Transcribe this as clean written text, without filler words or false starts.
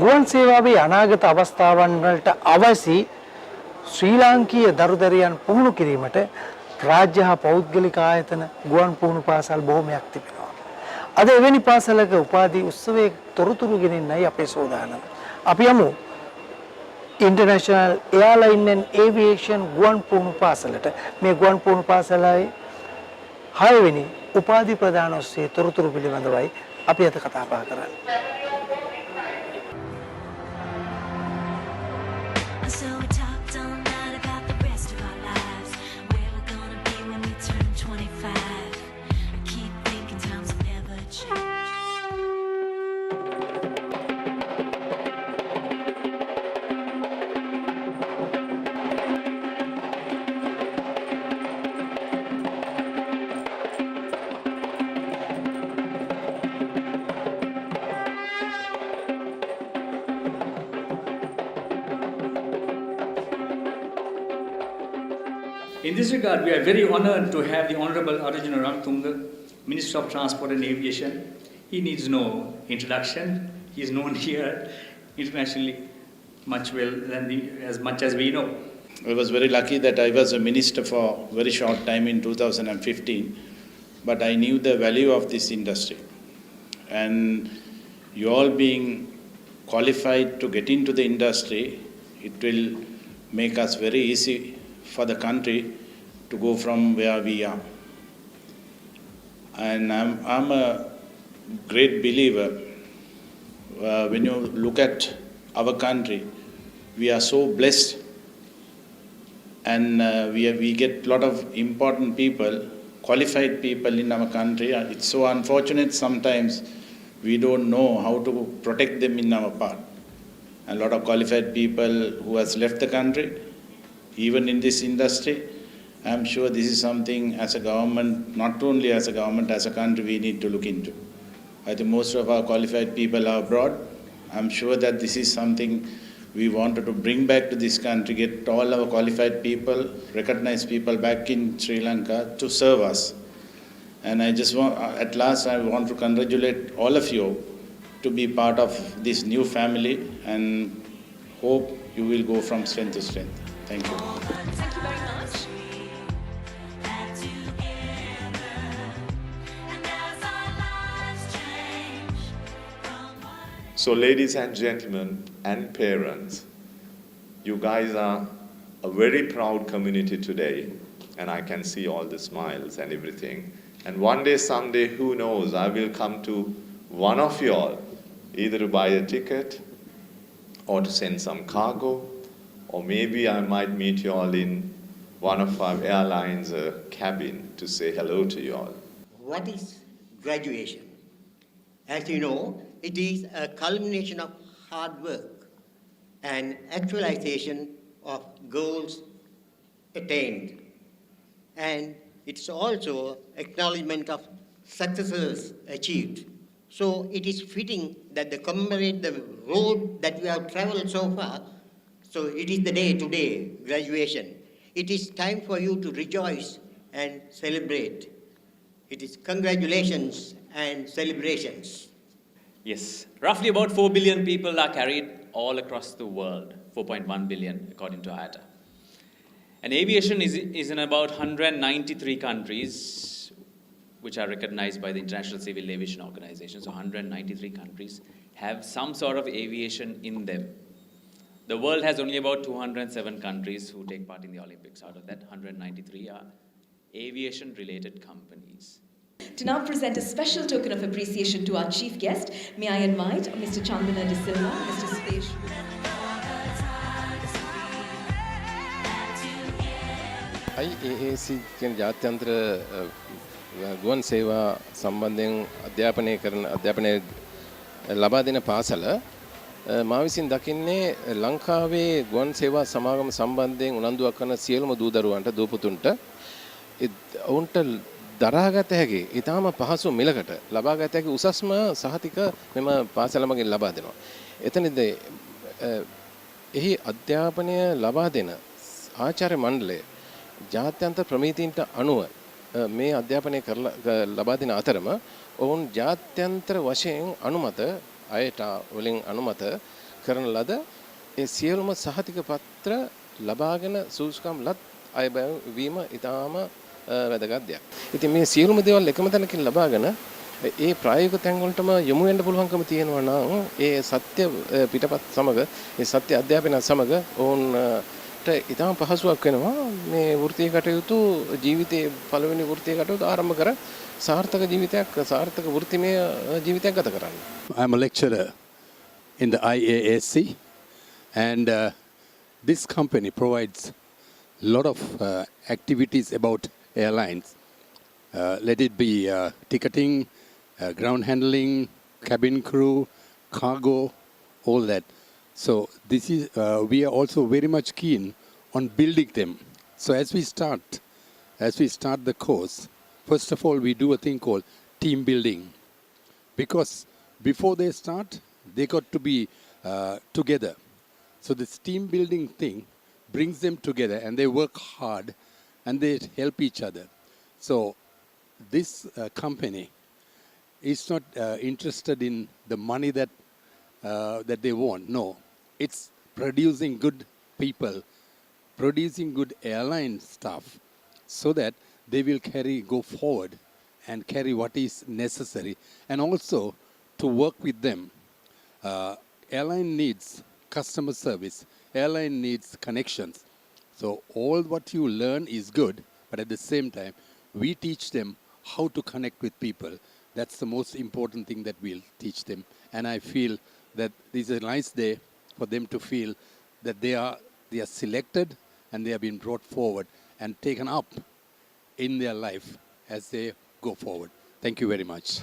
ගුවන් සේවාවේ අනාගත අවස්ථාවන් වලට අවශ්‍ය ශ්‍රී ලාංකීය දරුදරියන් පුහුණු කිරීමට රාජ්‍ය හා පෞද්ගලික ආයතන ගුවන් පුහුණු පාසල් බොහෝමයක් තිබෙනවා. අද එවැනි පාසලක උපාධි උත්සවයේ තොරතුරු ගෙනෙන්නයි අපේ සෝදානම. අපි යමු ඉන්ටර්නැෂනල් එයාර්ලයින් ඇන්ඩ් ඒවියේෂන් ගුවන් පුහුණු පාසලට. මේ ගුවන් පුහුණු පාසලයි 6 වෙනි උපාධි ප්‍රදානෝත්සවයේ තොරතුරු පිළිබඳවයි අපි අද කතා බහ කරන්නේ. So we talked all night about the rest of our lives, where we're gonna be when we turn 25. I keep thinking times will never change. In this regard, we are very honored to have the Honorable Arjuna Ranatunga, Minister of Transport and Aviation. He needs no introduction. He is known here internationally as much as we know. I was very lucky that I was a minister for a very short time in 2015, but I knew the value of this industry. And you all being qualified to get into the industry, it will make us very easy for the country to go from where we are. And I'm a great believer. When you look at our country, we are so blessed, and we get a lot of important people, qualified people in our country. It's so unfortunate sometimes we don't know how to protect them in our part. And a lot of qualified people who has left the country, even in this industry. I'm sure this is something as a government, not only as a government, as a country, we need to look into. I think most of our qualified people are abroad. I'm sure that this is something we wanted to bring back to this country, get all our qualified people, recognized people back in Sri Lanka to serve us. And I just want, at last, I want to congratulate all of you to be part of this new family, and hope you will go from strength to strength. Thank you. Thank you very much. So ladies and gentlemen and parents, you guys are a very proud community today, and I can see all the smiles and everything. And one day, someday, who knows, I will come to one of you all, either to buy a ticket or to send some cargo, or maybe I might meet you all in one of our airlines cabin to say hello to you all. What is graduation? As you know, it is a culmination of hard work and actualization of goals attained. And it's also acknowledgement of successes achieved. So it is fitting that they commemorate the road that we have traveled so far. So it is the day today, graduation. It is time for you to rejoice and celebrate. It is congratulations and celebrations. Yes, roughly about 4 billion people are carried all across the world, 4.1 billion according to IATA. And aviation is in about 193 countries, which are recognized by the International Civil Aviation Organization. So 193 countries have some sort of aviation in them. The world has only about 207 countries who take part in the Olympics. Out of that, 193 are aviation-related companies. To now present a special token of appreciation to our chief guest, may I invite Mr. Chandana De Silva, Mr. Sudesh. IAAC කියන ජාත්‍යන්තර ගුවන් සේවා සම්බන්ධයෙන් අධ්‍යාපනය ලබා දෙන පාසල මා විසින් දකින්නේ ලංකාවේ ගුවන් සේවා සමාගම සම්බන්ධයෙන් උනන්දුවක් කරන සියලුම දූ දරුවන්ට දූපුතුන්ට ඔවුන්ට දරාගත හැකි ඊටාම පහසු මිලකට ලබාගත හැකි උසස්ම සහතික මෙම පාසල මගින් ලබා දෙනවා. එතනදී එහි අධ්‍යාපනය ලබා දෙන ආචාර්ය මණ්ඩලය ජාත්‍යන්තර ප්‍රමිතීන්ට අනුව මේ අධ්‍යාපනය ලබා දෙන අතරම ඔවුන් ජාත්‍යන්තර වශයෙන් අනුමත අයට වලින් අනුමත කරන ලද ඒ සියලුම සහතික පත්‍ර ලබාගෙන සූසුකම් ලත් අය වීම ඉතාම වැදගත් දෙයක්. ඉතින් මේ සියලුම දේවල් එකම තැනකින් ලබාගෙන ඒ ප්‍රායෝගික තැන් වලටම යොමු වෙන්න පුළුවන්කම තියෙනවා නම් ඒ සත්‍ය පිටපත් සමග ඒ සත්‍ය අධ්‍යාපනය සමග ඔවුන්ට ඉතාම පහසුවක් වෙනවා මේ වෘත්තීය කටයුතු ජීවිතයේ පළවෙනි වෘත්තීය කටයුතු ආරම්භ කර සාර්ථක ජීවිතයක් සාර්ථක වෘත්තිමය ජීවිතයක් ගත කරන්න. I'm a lecturer in the IASC, and this company provides a lot of activities about airlines. Let it be ticketing, ground handling, cabin crew, cargo, all that. So this is we are also very much keen on building them. So as we start the course, first of all we do a thing called team building, because before they start they got to be together. So this team building thing brings them together and they work hard and they help each other. So this company is not interested in the money that they want. No, it's producing good people, producing good airline staff, so that they will go forward and carry what is necessary, and also to work with them. Airline needs customer service. Airline needs connections. So all what you learn is good, but at the same time, we teach them how to connect with people. That's the most important thing that we'll teach them. And I feel that this is a nice day for them to feel that they are selected and they have been brought forward and taken up in their life as they go forward. Thank you very much.